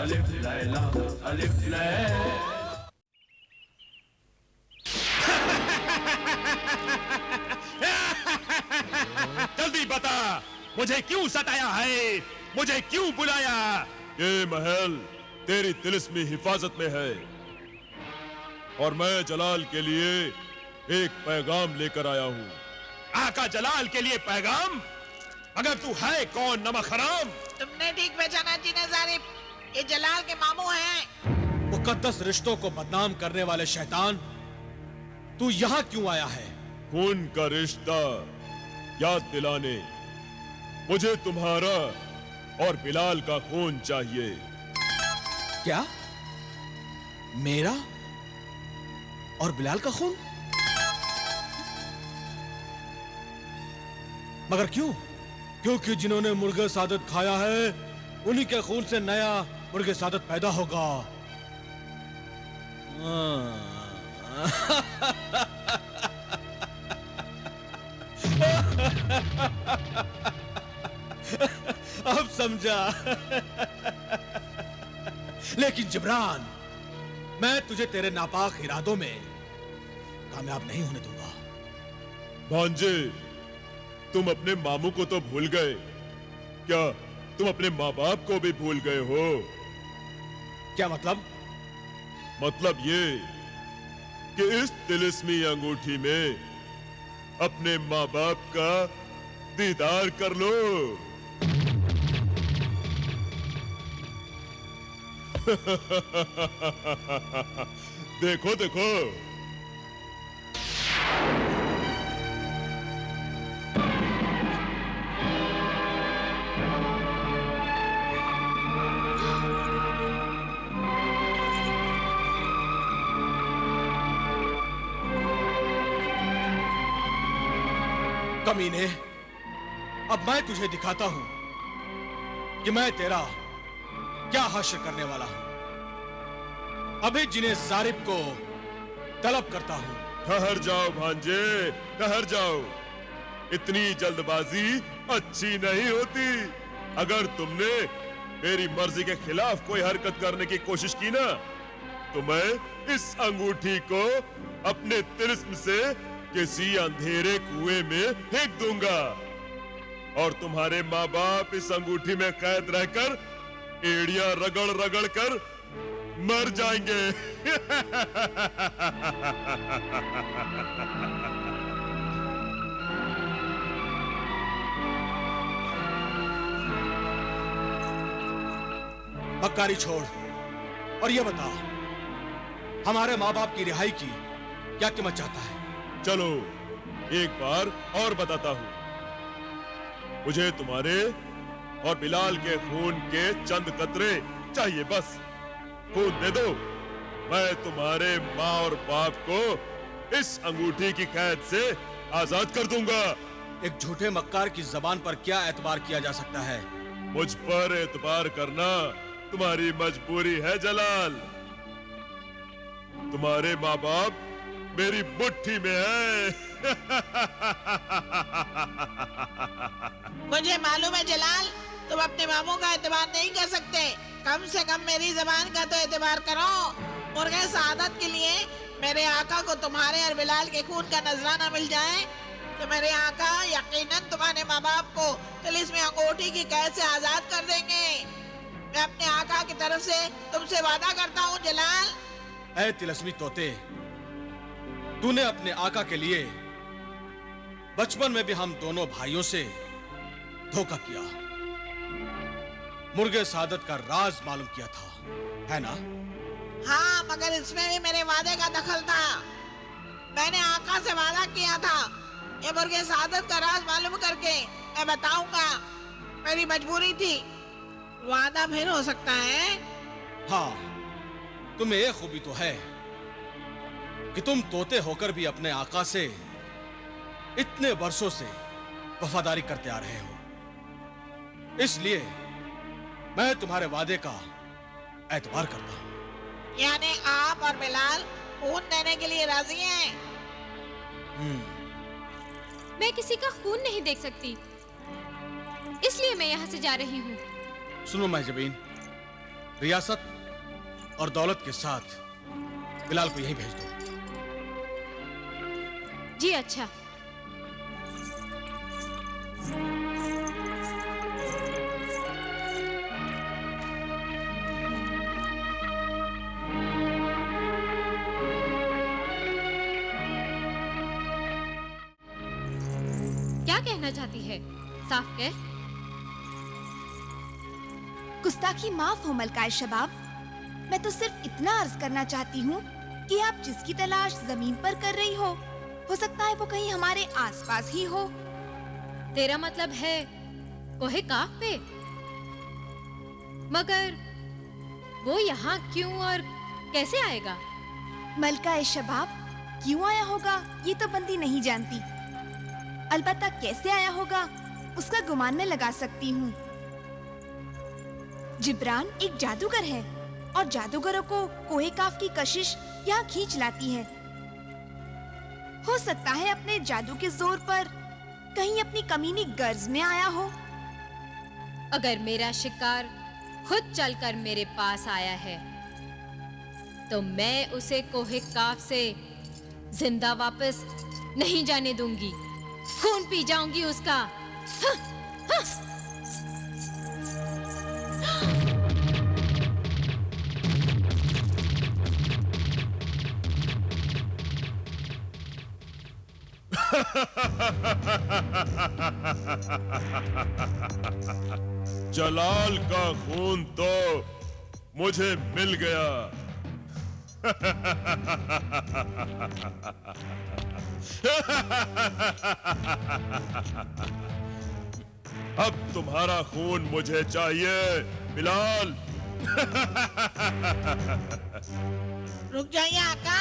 अलिफ लैला अलिफ लैला। जल्दी बता, मुझे क्यों सताया है, मुझे क्यों बुलाया? ये महल तेरी तिलिस्मी हिफाजत में है और मैं जलाल के लिए एक पैगाम लेकर आया हूँ। आका जलाल के लिए पैगाम? अगर तू है कौन नमक हराम? तुमने ठीक पहचाना जीना ज़ारिब, ये जलाल के मामू हैं। मुकद्दस रिश्तों को बदनाम करने वाले शैतान, तू यहाँ क्यों आया है? खून का रिश्ता याद दिलाने मुझे तुम्हारा और बिलाल का खून चाहिए। क्या? मेरा और बिलाल का खून? मगर क्यों? क्योंकि जिन्होंने मुर्गे सादत खाया है उन्हीं के खून से नया मुर्गे सादत पैदा होगा। अब समझा। लेकिन जिब्रान, मैं तुझे तेरे नापाक इरादों में कामयाब नहीं होने दूंगा। भांजे, तुम अपने मामू को तो भूल गए, क्या तुम अपने माँ बाप को भी भूल गए हो? क्या मतलब? मतलब ये कि इस तिलिस्मी अंगूठी में अपने माँ बाप का दीदार कर लो। देखो देखो, कमीने, अब मैं तुझे दिखाता हूं कि मैं तेरा क्या हासिल करने वाला हूं। अभी जिन्हें ज़ारिब को तलब करता हूं। ठहर जाओ भांजे, ठहर जाओ। इतनी जल्दबाजी अच्छी नहीं होती। अगर तुमने मेरी मर्जी के खिलाफ कोई हरकत करने की कोशिश की ना, तो मैं इस अंगूठी को अपने तिलिस्म से किसी अंधेरे कुएं में फेंक दूंगा और तुम्हारे माँ बाप इस अंगूठी में कैद रहकर एड़ियां रगड़ रगड़ कर मर जाएंगे। मक्कारी छोड़ और ये बता, हमारे माँ बाप की रिहाई की क्या कीमत चाहता है? चलो एक बार और बताता हूँ। मुझे तुम्हारे और बिलाल के खून के चंद कतरे चाहिए, बस। खून दे दो, मैं तुम्हारे माँ और बाप को इस अंगूठी की कैद से आजाद कर दूंगा। एक झूठे मक्कार की जबान पर क्या एतबार किया जा सकता है? मुझ पर एतबार करना तुम्हारी मजबूरी है जलाल। तुम्हारे माँ बाप मेरी मुट्ठी में है। मुझे मालूम है जलाल, तुम अपने मामू का एतबार नहीं कर सकते। कम से कम मेरी जबान का तो एतबार करो। मुर्गे सादत के लिए मेरे आका को तुम्हारे और बिलाल के खून का नजराना मिल जाए तो मेरे आका यकीनन तुम्हारे माँ बाप को तिलिस्मी अंगूठी की कैद से आजाद कर देंगे। मैं अपने आका की तरफ से तुमसे वादा करता हूँ जलाल। ऐ तिलिस्मी तोते, तूने अपने आका के लिए बचपन में भी हम दोनों भाइयों से धोखा किया, मुर्गे सादत का राज मालूम किया था, है ना? हाँ, मगर इसमें भी मेरे वादे का दखल था। मैंने आका से वादा किया था, ये मुर्गे सादत का राज मालूम करके मैं बताऊंगा। मेरी मजबूरी थी। वादा फिर हो सकता है। हाँ, तुम्हें यह खूबी तो है कि तुम तोते होकर भी अपने आका से इतने वर्षों से वफादारी करते आ रहे हो। इसलिए मैं तुम्हारे वादे का एतबार करता हूं। यानी आप और बिलाल खून देने के लिए राजी हैं? मैं किसी का खून नहीं देख सकती, इसलिए मैं यहाँ से जा रही हूँ। सुनो महजबीन, रियासत और दौलत के साथ बिलाल को यहीं भेज दो। जी अच्छा। क्या कहना चाहती है? साफ कह। गुस्ताखी माफ हो मलकाए शबाब। मैं तो सिर्फ इतना अर्ज करना चाहती हूँ कि आप जिसकी तलाश जमीन पर कर रही हो सकता है वो कहीं हमारे आसपास ही हो। तेरा मतलब है कोहे काफ पे? मगर वो यहाँ क्यों और कैसे आएगा? मलकाए शबाब, क्यों आया होगा ये तो बंदी नहीं जानती, अलबत्ता कैसे आया होगा उसका गुमान मैं लगा सकती हूँ। जिब्रान एक जादूगर है और जादूगरों को कोहे काफ की कशिश यहाँ खींच लाती है। हो सकता है अपने जादू के जोर पर कहीं अपनी कमीनी गर्ज में आया हो। अगर मेरा शिकार खुद चलकर मेरे पास आया है तो मैं उसे कोहे काफ से जिंदा वापस नहीं जाने दूंगी। खून पी जाऊंगी उसका। हाँ, हाँ। जलाल का खून तो मुझे मिल गया। अब तुम्हारा खून मुझे चाहिए बिलाल। रुक जाइए आका।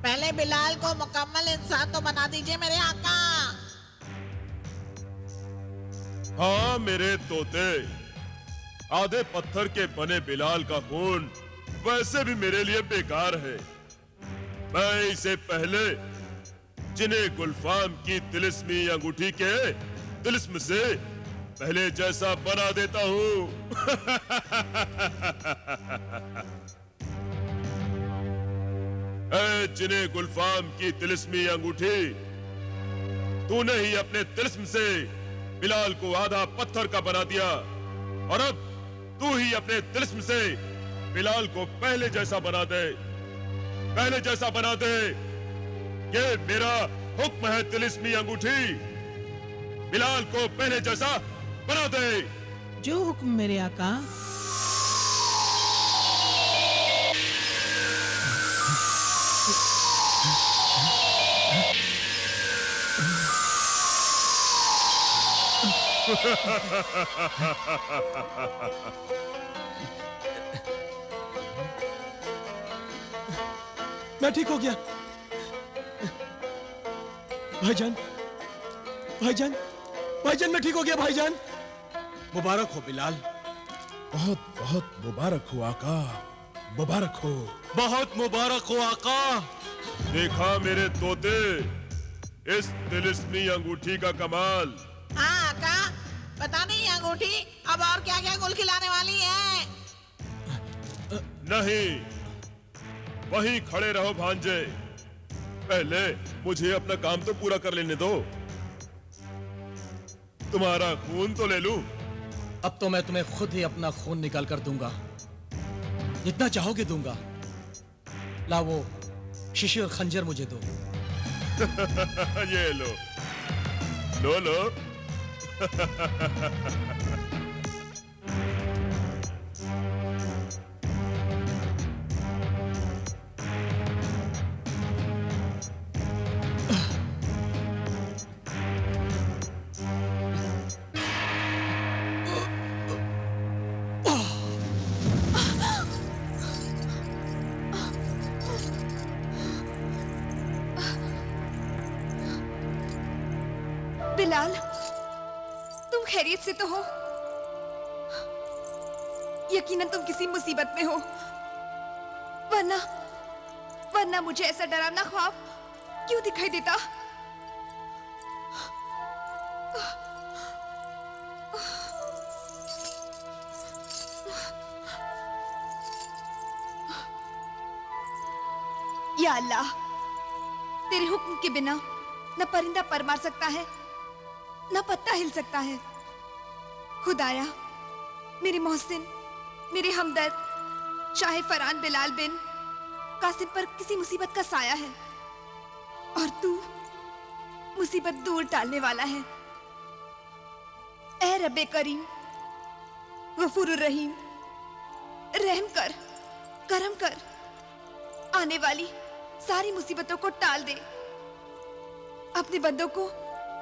पहले बिलाल को मुकम्मल इंसान तो बना दीजिए मेरे आका। हाँ मेरे तोते, आधे पत्थर के बने बिलाल का खून वैसे भी मेरे लिए बेकार है। मैं इसे पहले जिन्हें गुलफाम की तिलिस्मी अंगूठी के तिलिस्म से पहले जैसा बना देता हूँ। जिन्हें गुलफाम की तिलिस्मी अंगूठी, तूने ही अपने तिलिस्म से बिलाल को आधा पत्थर का बना दिया और अब तू ही अपने तिलिस्म से बिलाल को पहले जैसा बना दे। पहले जैसा बना दे। ये मेरा हुक्म है तिलिस्मी अंगूठी, बिलाल को पहले जैसा बना दे। जो हुक्म मेरे आका। मैं ठीक हो गया। भाईजान, भाईजान, भाईजान मैं ठीक हो गया भाईजान। मुबारक हो बिलाल। बहुत बहुत मुबारक हो आका, मुबारक हो। बहुत मुबारक हो आका। देखा मेरे तोते इस तिलिस्मी अंगूठी का कमाल। हाँ आका, पता नहीं अंगूठी अब और क्या क्या गुल खिलाने वाली है। नहीं, वहीं खड़े रहो भांजे। पहले मुझे अपना काम तो पूरा कर लेने दो। तुम्हारा खून तो ले लूं। अब तो मैं तुम्हें खुद ही अपना खून निकाल कर दूंगा, जितना चाहोगे दूंगा। ला वो शीशी और खंजर मुझे दो। ये लो, लो लो। बिलाल, तुम खैरियत से तो हो? यकीनन तुम किसी मुसीबत में हो, वरना मुझे ऐसा डरावना ख्वाब क्यों दिखाई देता? या अल्लाह, तेरे हुक्म के बिना न परिंदा पर मार सकता है, न पत्ता हिल सकता है। खुदाया, मेरे मोहसिन, मेरे हमदर्द शाह फरहान बिलाल बिन कासिम पर किसी मुसीबत का साया है और तू मुसीबत दूर टालने वाला है। ऐ रब्बे करीम, गफूरुर रहीम, रहम कर, करम कर, आने वाली सारी मुसीबतों को टाल दे, अपने बंदों को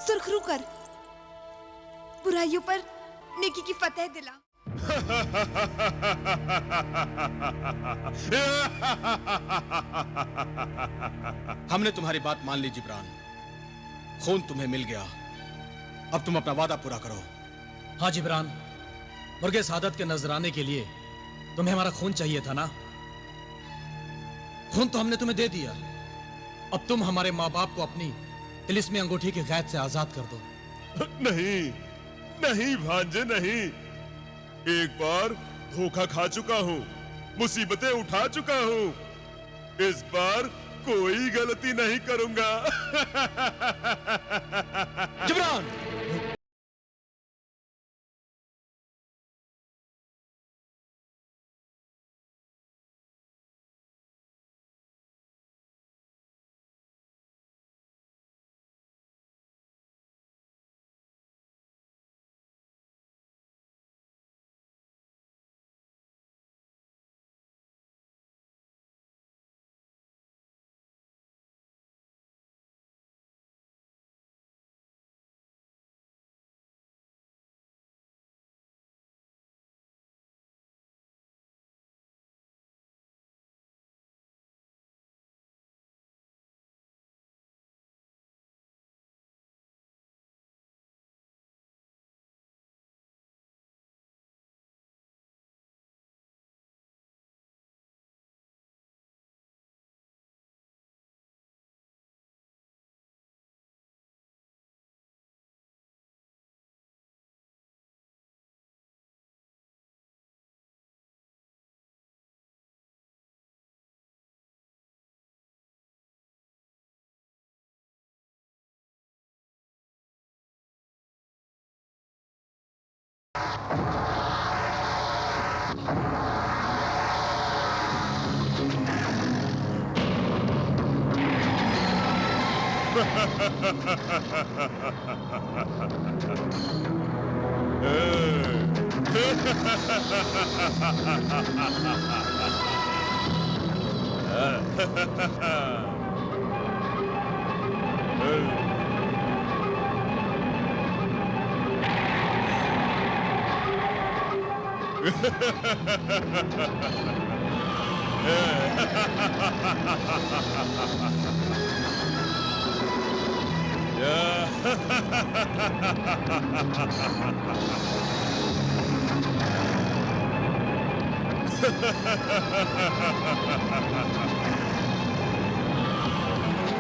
सुरखरू कर, बुराइयों पर नेकी की फतेह दिला। हमने तुम्हारी बात मान ली जिब्रान, खून तुम्हें मिल गया, अब तुम अपना वादा पूरा करो। हाँ जिब्रान, मुर्गे सादत के नजराने के लिए तुम्हें हमारा खून चाहिए था ना? खून तो हमने तुम्हें दे दिया, अब तुम हमारे माँ बाप को अपनी तिलिस्मी अंगूठी की कैद से आजाद कर दो। नहीं नहीं भांजे, नहीं। एक बार धोखा खा चुका हूँ, मुसीबतें उठा चुका हूँ, इस बार कोई गलती नहीं करूंगा। जिब्रान!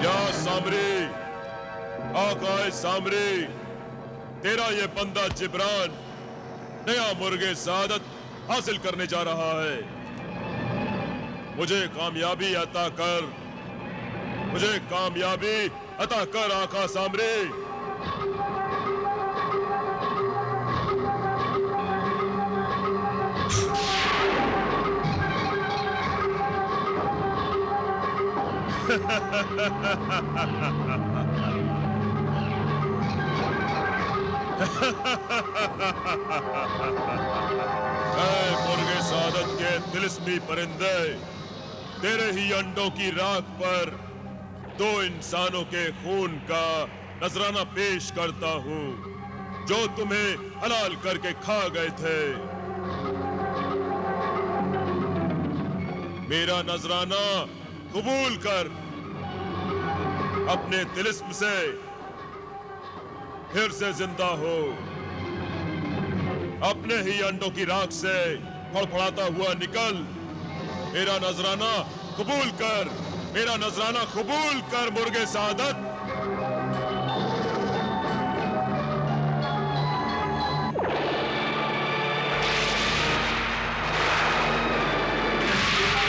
या सामरी, आकाए सामरी, तेरा ये बंदा जिब्रान नया मुर्गे सादत हासिल करने जा रहा है। मुझे कामयाबी अता कर, मुझे कामयाबी अता कर आका सामरी। मुर्गे सादत के तिलिस्मी परिंदे, तेरे ही अंडों की राख पर दो इंसानों के खून का नजराना पेश करता हूँ जो तुम्हें हलाल करके खा गए थे। मेरा नजराना कबूल कर, अपने तिलिस्म से फिर से जिंदा हो, अपने ही अंडों की राख से फड़फड़ाता हुआ निकल। मेरा नजराना कबूल कर, मेरा नजराना कबूल कर मुर्गे सादत।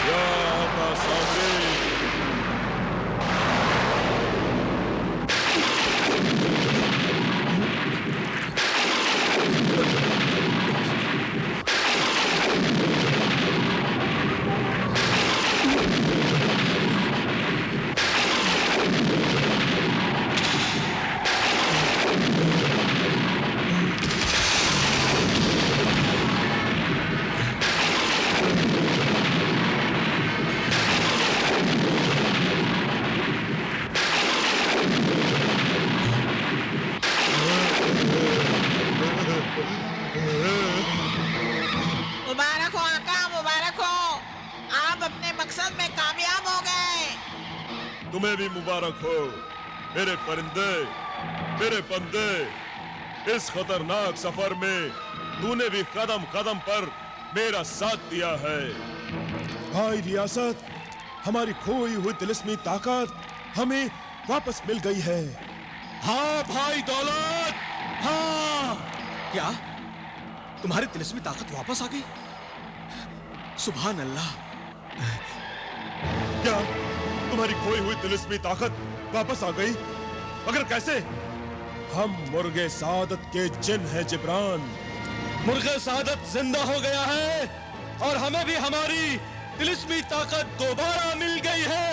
या आका सामरी, तुम्हें भी मुबारक हो मेरे परिंदे, मेरे बंदे। इस खतरनाक सफर में तूने भी कदम कदम पर मेरा साथ दिया है। भाई रियासत, हमारी खोई हुई तिलिस्मी ताकत हमें वापस मिल गई है। हाँ भाई दौलत, हाँ। क्या तुम्हारी तिलिस्मी ताकत वापस आ गई? सुभान अल्लाह। क्या तुम्हारी खोई हुई तिलिस्मी ताकत वापस आ गई? मगर कैसे? हम मुर्गे सादत के जिन हैं जिब्रान। मुर्गे सादत जिंदा हो गया है और हमें भी हमारी तिलिस्मी ताकत दोबारा मिल गई है।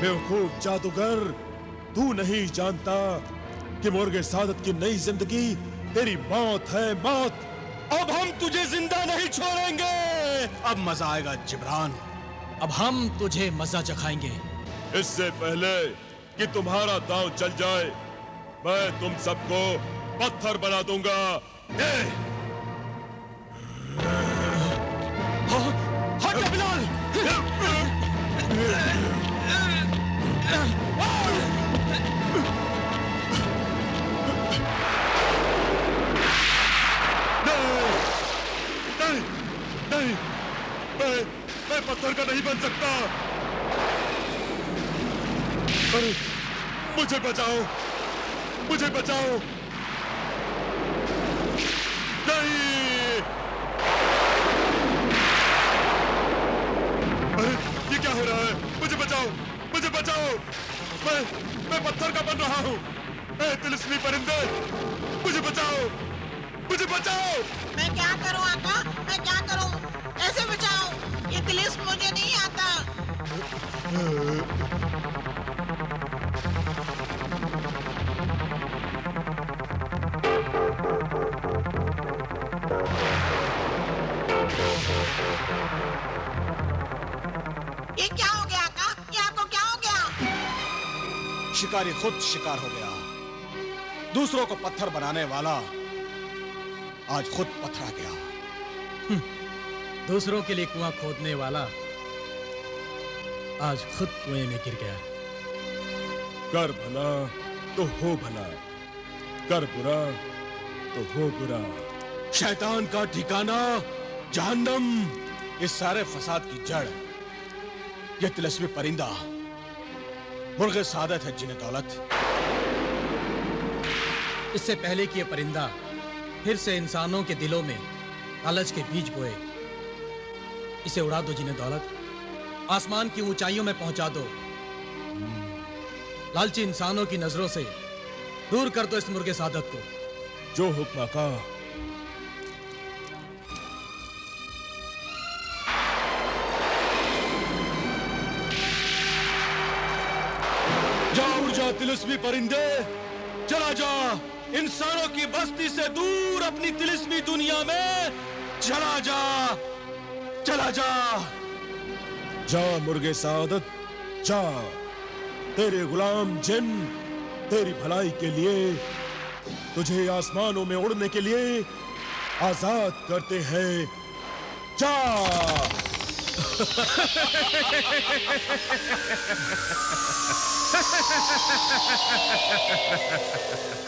बेवकूफ जादूगर, तू नहीं जानता कि मुर्गे सादत की नई जिंदगी तेरी मौत है, मौत। अब हम तुझे जिंदा नहीं छोड़ेंगे। अब मजा आएगा जिब्रान। अब हम तुझे मजा चखाएंगे। इससे पहले कि तुम्हारा दांव चल जाए, मैं तुम सबको पत्थर बना दूंगा। हट जा बिलाल। नहीं, नहीं, मैं पत्थर का नहीं बन सकता। अरे, मुझे बचाओ, मुझे बचाओ। नहीं, अरे ये क्या हो रहा है? मुझे बचाओ, मुझे बचाओ। मैं पत्थर का बन रहा हूँ। तिलिस्मी परिंदे, मुझे बचाओ, मुझे बचाओ। मैं क्या करूं आका, मैं क्या करूं? कैसे बचाऊं? ये तिलिस्म मुझे नहीं आता। ये क्या हो गया आका? ये आपको क्या हो गया? शिकारी खुद शिकार हो गया। दूसरों को पत्थर बनाने वाला आज खुद पथरा गया। दूसरों के लिए कुआं खोदने वाला आज खुद कुएं में गिर गया। कर भला तो हो भला, कर बुरा तो हो बुरा। शैतान का ठिकाना जहन्नम। इस सारे फसाद की जड़ ये तिलिस्मी परिंदा मुर्गे सादत है जिन्हें दौलत। इससे पहले कि ये परिंदा फिर से इंसानों के दिलों में लालच के बीज बोए, इसे उड़ा दो जिन्हें दौलत। आसमान की ऊंचाइयों में पहुंचा दो। लालची इंसानों की नजरों से दूर कर दो इस मुर्गे सादत को। जो हुक्म का। जा उड़ जा तिलिस्मी परिंदे, चला जा इंसानों की बस्ती से दूर अपनी तिलिस्मी दुनिया में। चला जा, चला जा। जा मुर्गे सादत, जा। तेरे गुलाम जिन तेरी भलाई के लिए तुझे आसमानों में उड़ने के लिए आजाद करते हैं। जा।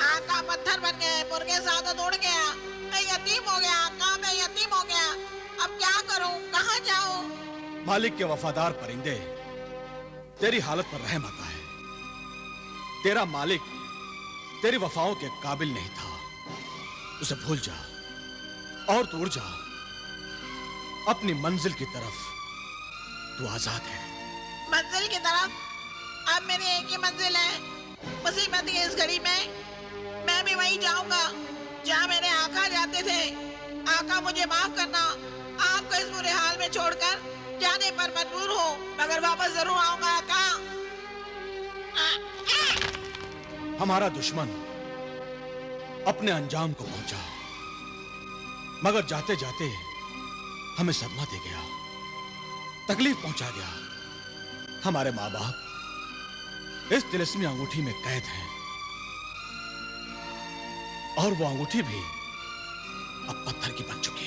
आका पत्थर बन गए, मुर्गे सादत उड़ गया। मैं यतीम हो गया आका, मैं यतीम हो गया। अब क्या करूं, कहां जाऊं? मालिक के वफादार परिंदे, तेरी हालत पर रहम आता है। तेरा मालिक तेरी वफाओं के काबिल नहीं था, उसे भूल जा और तू उड़ जा अपनी मंजिल की तरफ। तू आजाद है। मंजिल की तरफ? अब मेरी एक ही मंजिल है। मुसीबत की इस घड़ी में मैं भी वहीं जाऊंगा जहां मेरे आका जाते थे। आका मुझे माफ करना, आपको इस बुरे हाल में छोड़कर जाने पर मजबूर हो, मगर वापस जरूर आऊंगा आका। हमारा दुश्मन अपने अंजाम को पहुंचा, मगर जाते जाते हमें सदमा दे गया, तकलीफ पहुंचा गया। हमारे माँ बाप इस तिलिस्मी अंगूठी में कैद हैं और वो अंगूठी भी अब पत्थर की बन चुकी।